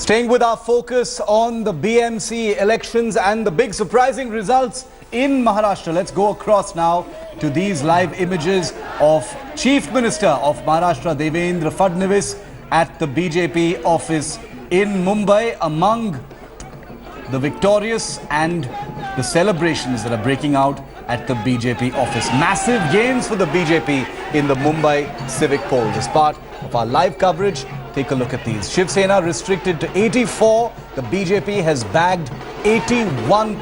Staying with our focus on the BMC elections and the big surprising results in Maharashtra, let's go across now to these live images of Chief Minister of Maharashtra Devendra Fadnavis at the BJP office in Mumbai, among the victorious and the celebrations that are breaking out at the BJP office. Massive gains for the BJP in the Mumbai civic polls. As part of our live coverage, take a look at these. Shiv Sena restricted to 84. The BJP has bagged 81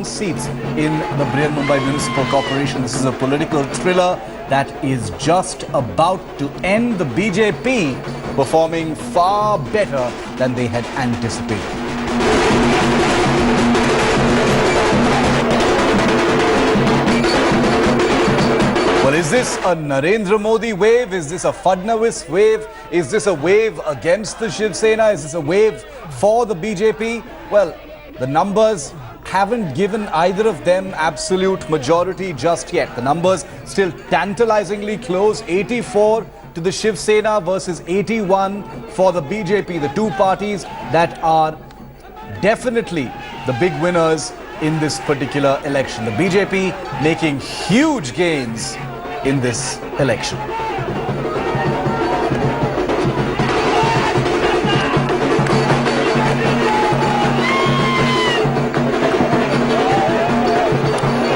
seats in the Brihanmumbai Municipal Corporation. This is a political thriller that is just about to end. The BJP performing far better than they had anticipated. Well, is this a Narendra Modi wave? Is this a Fadnavis wave? Is this a wave against the Shiv Sena? Is this a wave for the BJP? Well, the numbers haven't given either of them absolute majority just yet. The numbers still tantalizingly close. 84 to the Shiv Sena versus 81 for the BJP. The two parties that are definitely the big winners in this particular election. The BJP making huge gains in this election.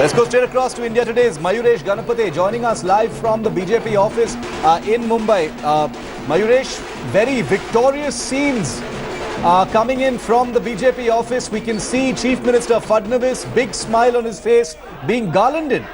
Let's go straight across to India Today's Mayuresh Ganapate joining us live from the BJP office in Mumbai. Mayuresh, very victorious scenes coming in from the BJP office. We can see Chief Minister Fadnavis, big smile on his face, being garlanded.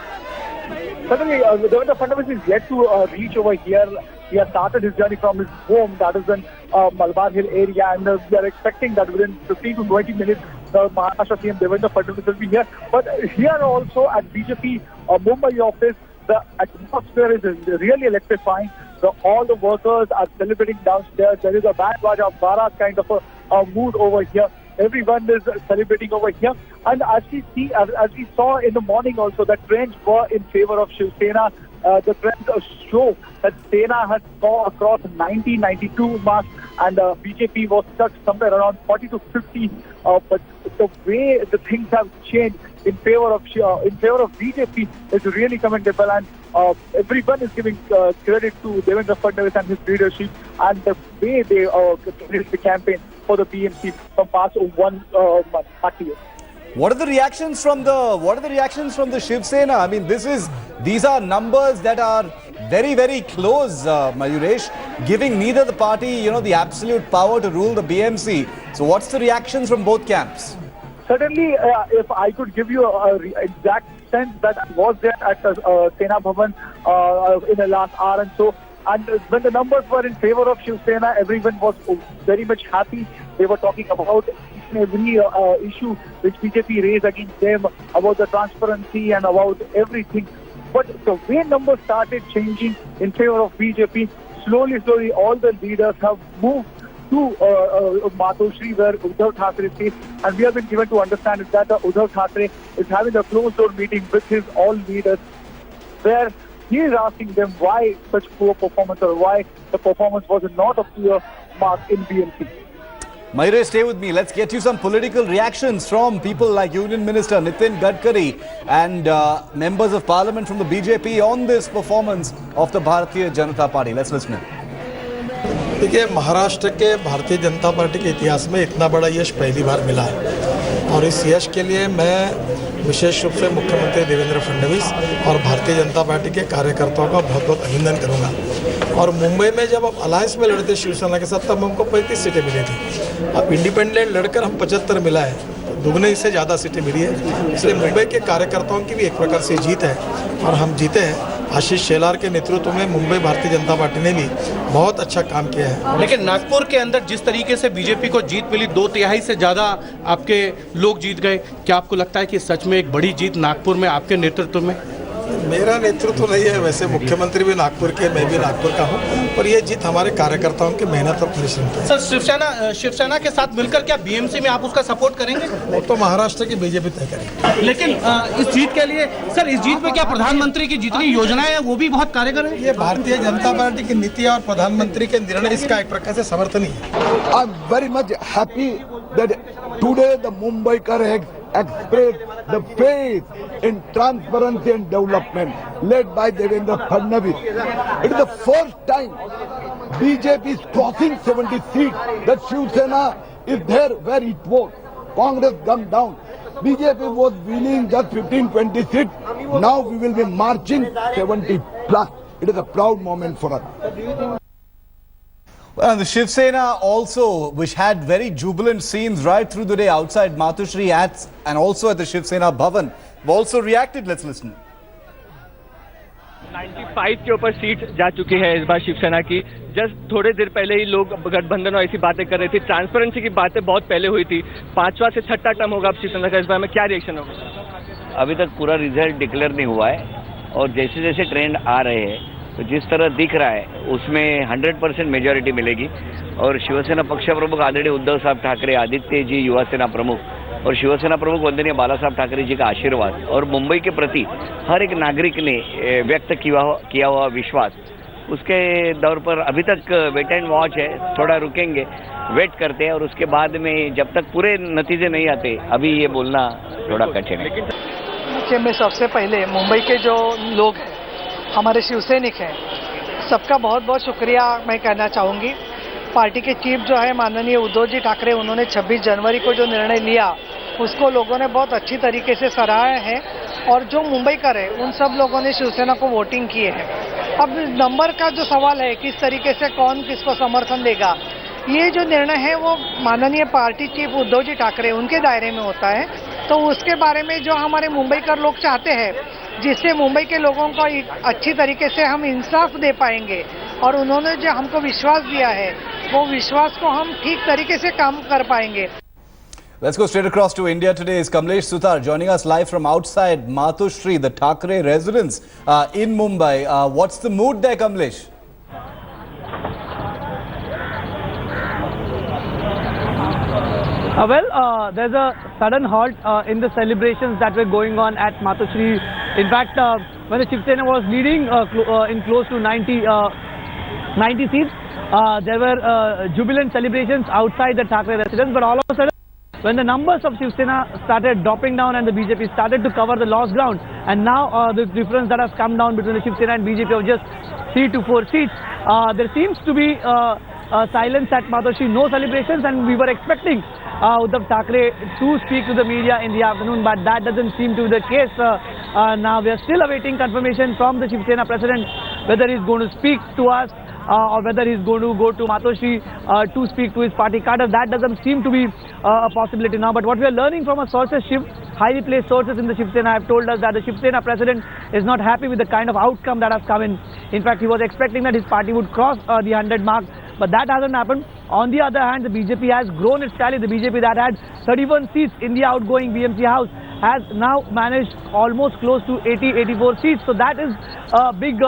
Certainly, Devendra Fadnavis is yet to reach over here. He has started his journey from his home, that is in Malabar Hill area, and we are expecting that within 15 to 20 minutes, the Maharashtra CM Devendra Fadnavis will be here. But here also at BJP Mumbai office, the atmosphere is really electrifying. All the workers are celebrating downstairs. There is a band baja Bharat kind of a mood over here. Everyone is celebrating over here. And as we saw in the morning also, the trends were in favor of Shiv Sena. The trends show that Sena has gone across 90-92 marks, and BJP was stuck somewhere around 40 to 50. But the way the things have changed in favor of BJP is really commendable, and everyone is giving credit to Devendra Fadnavis and his leadership and the way they carried the campaign for the BMC from past 1 month, 30 years. What are the reactions from the Shiv Sena? I mean, these are numbers that are very, very close, Mayuresh, giving neither the party, the absolute power to rule the BMC. So what's the reactions from both camps? Certainly, if I could give you an exact sense that I was there at Sena Bhavan in the last hour and so, and when the numbers were in favor of Shiv Sena, everyone was very much happy. They were talking about every issue which BJP raised against them, about the transparency and about everything. But the way numbers started changing in favor of BJP, slowly, all the leaders have moved to Matoshri, where Uddhav Thackeray stays, and we have been given to understand that Uddhav Thackeray is having a closed-door meeting with his all leaders, where he is asking them why such poor performance, or why the performance was not up to your mark in BMC. Mayuresh, stay with me. Let's get you some political reactions from people like Union Minister Nitin Gadkari and members of Parliament from the BJP on this performance of the Bharatiya Janata Party. Let's listen in. देखिए, महाराष्ट्र के Bharatiya Janata party के इतिहास में इतना बड़ा यश पहली बार मिला है, और इस यश के लिए मैं विशेष रूप से मुख्यमंत्री देवेंद्र फडणवीस और भारतीय जनता पार्टी के कार्यकर्ताओं का बहुत बहुत अभिनंदन करूंगा। और मुंबई में जब अब अलायंस में लड़ते शिवसेना के साथ, तब हमको 35 सीटें मिली थी। अब इंडिपेंडेंट लड़कर हम 75 मिला है, दुगने से ज़्यादा सीटें मिली है। इसलिए मुंबई के कार्यकर्ताओं की भी एक प्रकार से जीत है, और हम जीते हैं। आशीष शेलार के नेतृत्व में मुंबई भारतीय जनता पार्टी ने भी बहुत अच्छा काम किया है। लेकिन नागपुर के अंदर जिस तरीके से बीजेपी को जीत मिली, 2/3 से ज़्यादा आपके लोग जीत गए, क्या आपको लगता है कि सच में एक बड़ी जीत नागपुर में आपके नेतृत्व में? मेरा नेतृत्व नहीं है, वैसे मुख्यमंत्री भी नागपुर के, मैं भी नागपुर का हूँ, और ये जीत हमारे कार्यकर्ताओं की मेहनत और परिश्रम की। सर शिवसेना के साथ मिलकर क्या बीएमसी में आप उसका सपोर्ट करेंगे? वो तो महाराष्ट्र की बीजेपी तय करेगी। लेकिन इस जीत के लिए सर, इस जीत में क्या प्रधानमंत्री की जितनी योजनाएं हैं वो भी बहुत कारगर है? ये भारतीय जनता पार्टी की नीति और प्रधानमंत्री के निर्णय इसका एक प्रकार से समर्थन ही है। I am very much happy that today the Mumbaikar has expressed the faith in transparency and development led by Devendra Fadnavis. It is the first time BJP is crossing 70 seats. That Shiv Sena is there where it was. Congress come down. BJP was winning just 15-20 seats. Now we will be marching 70 plus. It is a proud moment for us. Well, the Shiv Sena also, which had very jubilant scenes right through the day outside Matushri and also at the Shiv Sena Bhavan, have also reacted. Let's listen. 95 के ऊपर seat जा चुकी है इस बार शिवसेना की। Just थोड़े देर पहले ही लोग गठबंधन और ऐसी बातें कर रहे थे। ट्रांसपेरेंसी की बातें बहुत पहले हुई थी। 5वां से 6ठा टर्म होगा अब शिवसेना का, इस बार में क्या रिएक्शन होगा? अभी तक पूरा रिजल्ट डिक्लेयर नहीं हुआ है, और जैसे जैसे ट्रेंड आ रहे हैं तो जिस तरह दिख रहा है उसमें 100% मेजॉरिटी मिलेगी। और शिवसेना पक्ष प्रमुख आदरणीय उद्धव साहब ठाकरे, आदित्य जी युवा सेना प्रमुख और शिवसेना प्रमुख वंदनीय बाला साहब ठाकरे जी का आशीर्वाद और मुंबई के प्रति हर एक नागरिक ने व्यक्त किया हुआ विश्वास, उसके दौर पर अभी तक वेट एंड वॉच है। थोड़ा रुकेंगे, वेट करते हैं, और उसके बाद में जब तक पूरे नतीजे नहीं आते अभी ये बोलना थोड़ा कठिन है। देखिए, मैं सबसे पहले मुंबई के जो लोग हैं, हमारे शिवसैनिक हैं, सबका बहुत बहुत शुक्रिया मैं कहना चाहूँगी। पार्टी के चीफ जो है माननीय उद्धव जी ठाकरे, उन्होंने 26 जनवरी को जो निर्णय लिया उसको लोगों ने बहुत अच्छी तरीके से सराहा है, और जो मुंबईकर है उन सब लोगों ने शिवसेना को वोटिंग किए हैं। अब नंबर का जो सवाल है, किस तरीके से कौन किसको समर्थन देगा, ये जो निर्णय है वो माननीय पार्टी चीफ उद्धव जी ठाकरे उनके दायरे में होता है। तो उसके बारे में जो हमारे मुंबईकर लोग चाहते हैं, जिससे मुंबई के लोगों को अच्छी तरीके से हम इंसाफ दे पाएंगे, और उन्होंने जो हमको विश्वास दिया है वो विश्वास को हम ठीक तरीके से काम कर पाएंगे। Let's go straight across to India today. Is Kamlesh Sutar joining us live from outside Matushri, the Thakre residence in Mumbai. What's the mood there, Kamlesh? There's a sudden halt in the celebrations that were going on at Matushri. In fact, when the Shiv Sena was leading in close to 90 seats, there were jubilant celebrations outside the Thakre residence. But all of a sudden, when the numbers of Shiv Sena started dropping down and the BJP started to cover the lost ground, and now the difference that has come down between the Shiv Sena and BJP of just 3 to 4 seats, there seems to be silence at Matushri, no celebrations, and we were expecting Uddhav Thackeray to speak to the media in the afternoon, but that doesn't seem to be the case. Now we are still awaiting confirmation from the Shiv Sena president whether he's going to speak to us or whether he's going to go to Matushri to speak to his party cadre. That doesn't seem to be a possibility now. But what we are learning from our sources, highly placed sources in the Shiv Sena have told us that the Shiv Sena president is not happy with the kind of outcome that has come in. In fact, he was expecting that his party would cross the 100 mark, but that hasn't happened. On the other hand, the BJP has grown its tally. The BJP that had 31 seats in the outgoing BMC house has now managed almost close to 84 seats. So that is a big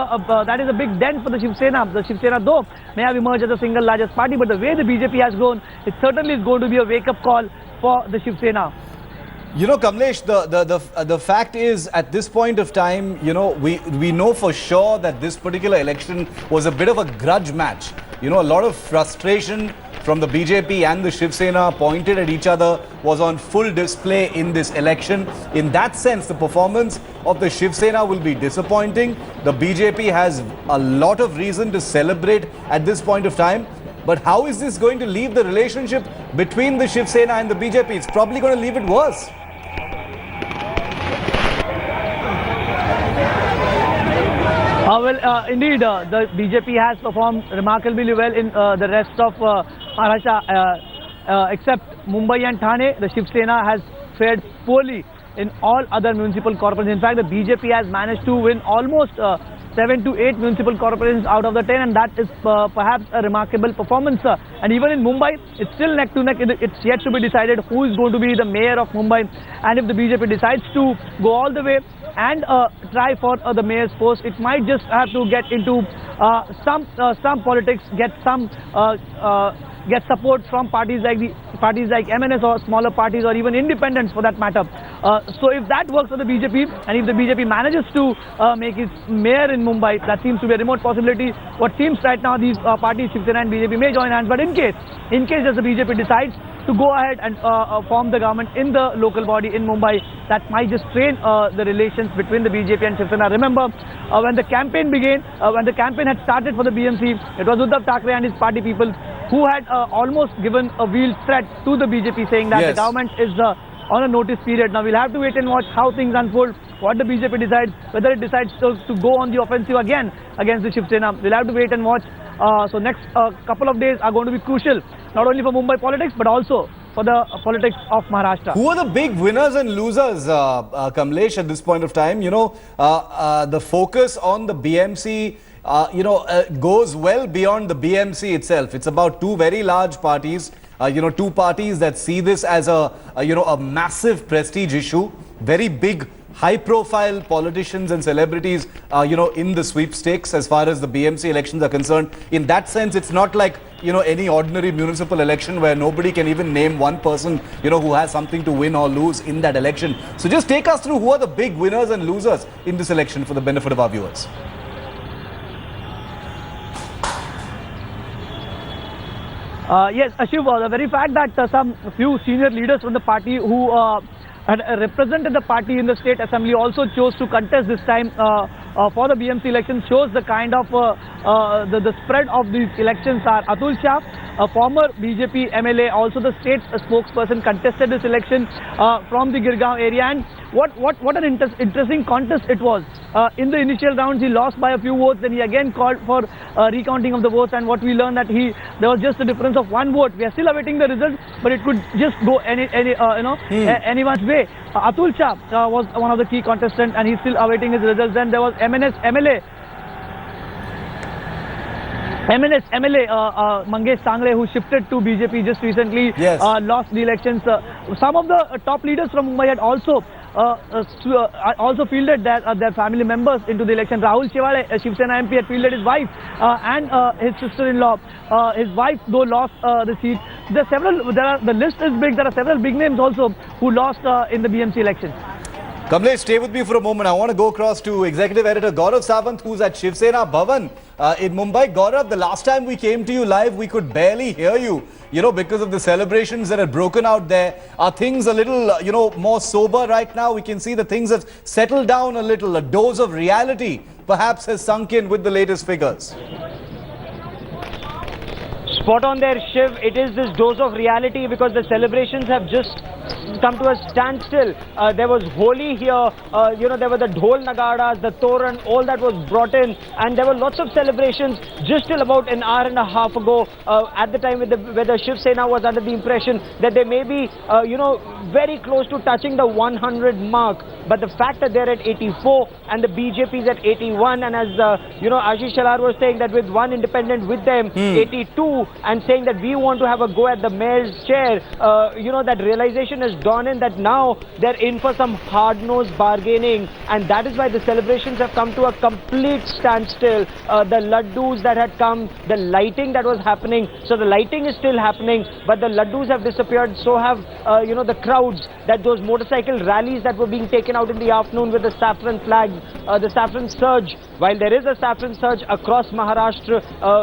dent for the Shiv Sena. The Shiv Sena, though, may have emerged as the single largest party, but the way the BJP has grown, it certainly is going to be a wake-up call for the Shiv Sena. You know, Kamlesh, the fact is, at this point of time, you know, we know for sure that this particular election was a bit of a grudge match. You know, a lot of frustration from the BJP and the Shiv Sena pointed at each other was on full display in this election. In that sense, the performance of the Shiv Sena will be disappointing. The BJP has a lot of reason to celebrate at this point of time. But how is this going to leave the relationship between the Shiv Sena and the BJP? It's probably going to leave it worse. Indeed, the BJP has performed remarkably well in the rest of Maharashtra, except Mumbai and Thane. The Shiv Sena has fared poorly in all other municipal corporations. In fact, the BJP has managed to win almost 7 to 8 municipal corporations out of the 10, and that is perhaps a remarkable performance. And even in Mumbai, it's still neck to neck. It's yet to be decided who is going to be the mayor of Mumbai, and if the BJP decides to go all the way and try for the mayor's post. It might just have to get into some politics, get support from parties like MNS or smaller parties or even independents for that matter. So if that works for the BJP, and if the BJP manages to make its mayor in Mumbai, that seems to be a remote possibility. What seems right now, these parties, Shiv Sena and BJP, may join hands. But in case the BJP decides to go ahead and form the government in the local body in Mumbai, that might just strain the relations between the BJP and Shiv Sena. Remember, when the campaign began, when the campaign had started for the BMC, it was Uddhav Thackeray and his party people who had almost given a veiled threat to the BJP, saying that the government is on a notice period. Now we'll have to wait and watch how things unfold, what the BJP decides, whether it decides to go on the offensive again against the Shiv Sena. We'll have to wait and watch. So next couple of days are going to be crucial, not only for Mumbai politics, but also for the politics of Maharashtra. Who are the big winners and losers, Kamlesh, at this point of time? You know, the focus on the BMC, goes well beyond the BMC itself. It's about two very large parties, two parties that see this as a massive prestige issue, very big, high-profile politicians and celebrities, in the sweepstakes as far as the BMC elections are concerned. In that sense, it's not like, any ordinary municipal election where nobody can even name one person, who has something to win or lose in that election. So just take us through who are the big winners and losers in this election for the benefit of our viewers. Yes, Shiv, the very fact that some few senior leaders from the party who had represented the party in the state assembly also chose to contest this time for the BMC election shows the kind of the spread of these elections are. Atul Shah, a former BJP MLA, also the state spokesperson, contested this election from the Girgaon area, and what an interesting contest it was. In the initial rounds, he lost by a few votes. Then he again called for recounting of the votes, and what we learned that there was just a difference of one vote. We are still awaiting the result, but it could just go anyone's way. Atul Shah was one of the key contestants, and he's still awaiting his results. Then there was MNS MLA Mangesh Sangre, who shifted to BJP just recently, lost the elections. Some of the top leaders from Mumbai had also fielded their family members into the election. Rahul Shewale, a Shiv Sena MP, had fielded his wife and his sister-in-law. His wife, though, lost the seat. The list is big. There are several big names also who lost in the BMC election. Kamlesh, stay with me for a moment. I want to go across to Executive Editor Gaurav Sawant, who's at Shiv Sena Bhavan in Mumbai. Gaurav, the last time we came to you live, we could barely hear you, because of the celebrations that had broken out there. Are things a little, more sober right now? We can see that things have settled down a little. A dose of reality perhaps has sunk in with the latest figures. Spot on there, Shiv. It is this dose of reality because the celebrations have just come to a standstill. There was Holi here, there were the Dhol Nagaras, the Toran, all that was brought in, and there were lots of celebrations just till about an hour and a half ago, at the time where the Shiv Sena was under the impression that they may be, very close to touching the 100 mark. But the fact that they're at 84 and the BJP is at 81, and as Ashish Shalar was saying that with one independent with them, 82, and saying that we want to have a go at the mayor's chair, that realization has dawned in that now they're in for some hard-nosed bargaining, and that is why the celebrations have come to a complete standstill. The laddus that had come, the lighting that was happening, so the lighting is still happening, but the laddus have disappeared, so have the crowds, that those motorcycle rallies that were being taken out in the afternoon with the saffron flags, the saffron surge. While there is a saffron surge across Maharashtra,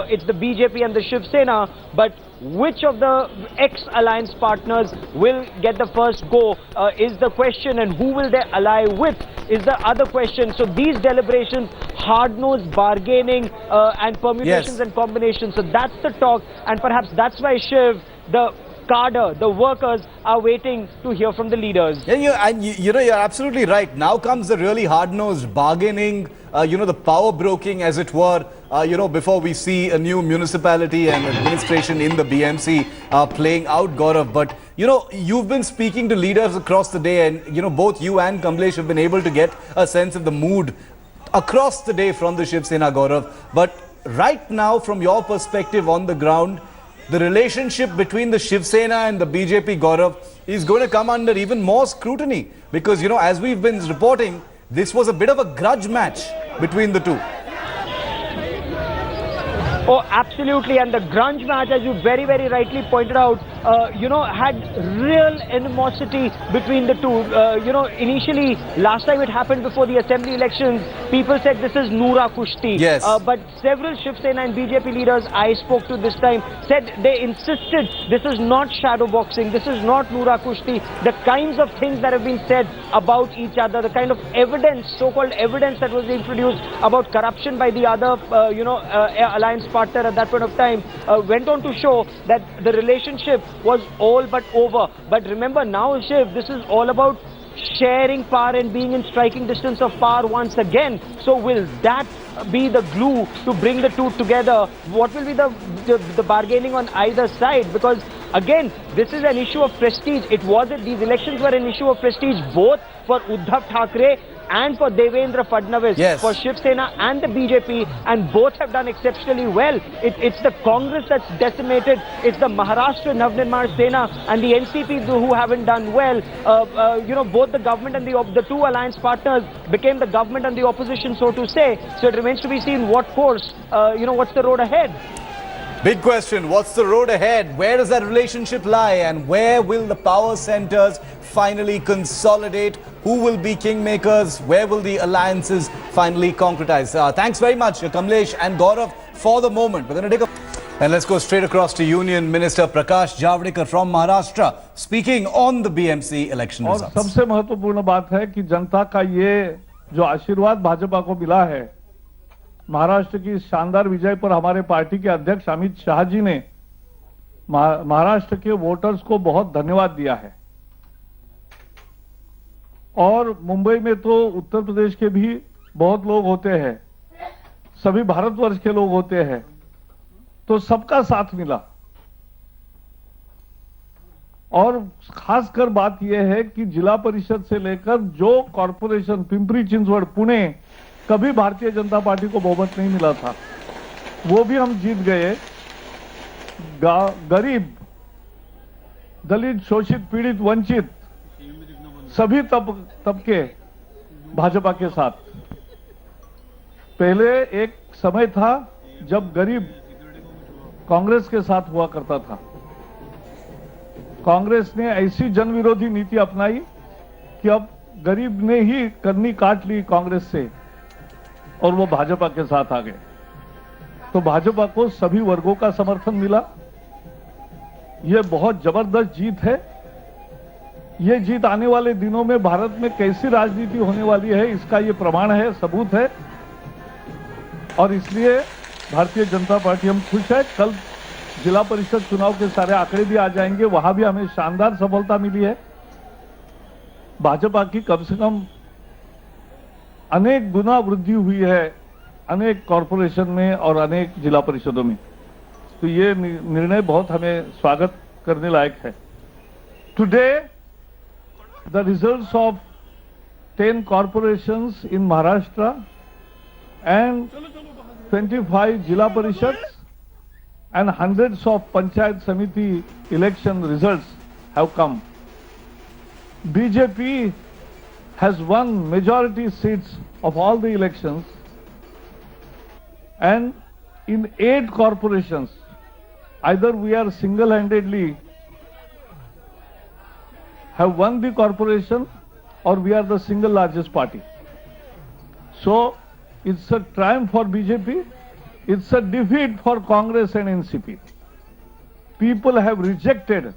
it's the BJP and the Shiv Sena, but which of the ex-alliance partners will get the first go is the question, and who will they ally with is the other question. So these deliberations, hard-nosed bargaining and permutations and combinations, so that's the talk, and perhaps that's why Shiv, the cadre, the workers are waiting to hear from the leaders. Yeah, you're absolutely right. Now comes the really hard-nosed bargaining, the power broking, as it were, before we see a new municipality and administration in the BMC playing out, Gaurav. But, you've been speaking to leaders across the day, and, both you and Kamlesh have been able to get a sense of the mood across the day from the Shiv Sena, Gaurav. But right now, from your perspective on the ground, the relationship between the Shiv Sena and the BJP, Gaurav, is going to come under even more scrutiny because, as we've been reporting, this was a bit of a grudge match between the two. Oh, absolutely. And the grunge match, as you very, very rightly pointed out, had real animosity between the two. Initially, last time it happened before the assembly elections, people said this is Noora Kushti. Yes. But several Shiv Sena and BJP leaders I spoke to this time said they insisted this is not shadow boxing, this is not Noora Kushti. The kinds of things that have been said about each other, the kind of evidence, so-called evidence that was introduced about corruption by the other, alliance partner at that point of time, went on to show that the relationship was all but over. But remember now, Shiv, this is all about sharing power and being in striking distance of power once again. So will that be the glue to bring the two together? What will be the bargaining on either side? Because again, this is an issue of prestige. These elections were an issue of prestige both for Uddhav Thackeray and for Devendra Fadnavis, yes, for Shiv Sena and the BJP, and both have done exceptionally well. It's the Congress that's decimated. It's the Maharashtra Navnirman Sena and the NCP who haven't done well. Both the government and the two alliance partners became the government and the opposition, so to say. So it remains to be seen what course, what's the road ahead. Big question, what's the road ahead? Where does that relationship lie? And where will the power centers finally consolidate? Who will be kingmakers? Where will the alliances finally concretize? Thanks very much, Kamlesh and Gaurav, for the moment. We're going to take a... And let's go straight across to Union Minister Prakash Javadekar from Maharashtra, speaking on the BMC election results. और सबसे महत्वपूर्ण बात है कि जनता का ये जो आशीर्वाद भाजपा को मिला है, महाराष्ट्र की शानदार विजय पर हमारे पार्टी के अध्यक्ष अमित शाह जी ने महाराष्ट्र के वोटर्स को बहुत धन्यवाद दिया है। और मुंबई में तो उत्तर प्रदेश के भी बहुत लोग होते हैं, सभी भारतवर्ष के लोग होते हैं, तो सबका साथ मिला। और खासकर बात यह है कि जिला परिषद से लेकर जो कॉरपोरेशन पिंपरी चिंचवड़ पुणे कभी भारतीय जनता पार्टी को बहुमत नहीं मिला था, वो भी हम जीत गए। गरीब, दलित, शोषित, पीड़ित, वंचित सभी तबके भाजपा के साथ। पहले एक समय था जब गरीब कांग्रेस के साथ हुआ करता था। कांग्रेस ने ऐसी जनविरोधी नीति अपनाई कि अब गरीब ने ही करनी काट ली कांग्रेस से और वो भाजपा के साथ आ गए। तो भाजपा को सभी वर्गों का समर्थन मिला। ये बहुत जबरदस्त जीत है। ये जीत आने वाले दिनों में भारत में कैसी राजनीति होने वाली है, इसका ये प्रमाण है, सबूत है। और इसलिए भारतीय जनता पार्टी हम खुश है। कल जिला परिषद चुनाव के सारे आंकड़े भी आ जाएंगे, वहां भी हमें शानदार सफलता मिली है। भाजपा की कम से कम अनेक गुना वृद्धि हुई है अनेक कॉरपोरेशन में और अनेक जिला परिषदों में। तो ये निर्णय बहुत हमें स्वागत करने लायक है। Today the results of 10 corporations in Maharashtra and 25 Jila Parishads and hundreds of Panchayat Samiti election results have come. BJP has won majority seats of all the elections, and in 8 corporations, either we are single-handedly have won the corporation or we are the single largest party. So it's a triumph for BJP, it's a defeat for Congress and NCP. People have rejected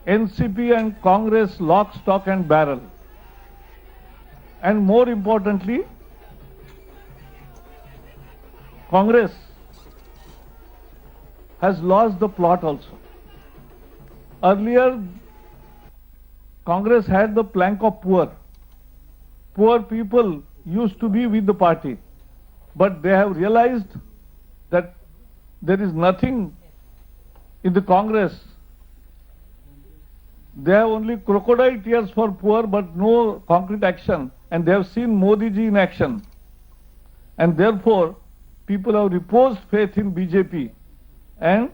NCP and Congress lock, stock and barrel. And more importantly, Congress has lost the plot also. Earlier, Congress had the plank of poor. Poor people used to be with the party, but they have realized that there is nothing in the Congress. They have only crocodile tears for poor, but no concrete action. And they have seen Modi ji in action. And therefore, people have reposed faith in BJP. And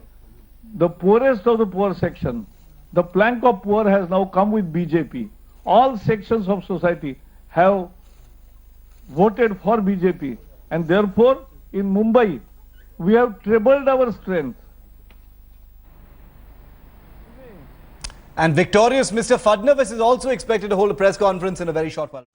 the poorest of the poor section, the plank of poor has now come with BJP. All sections of society have voted for BJP, and therefore in Mumbai we have trebled our strength. And victorious Mr. Fadnavis is also expected to hold a press conference in a very short while.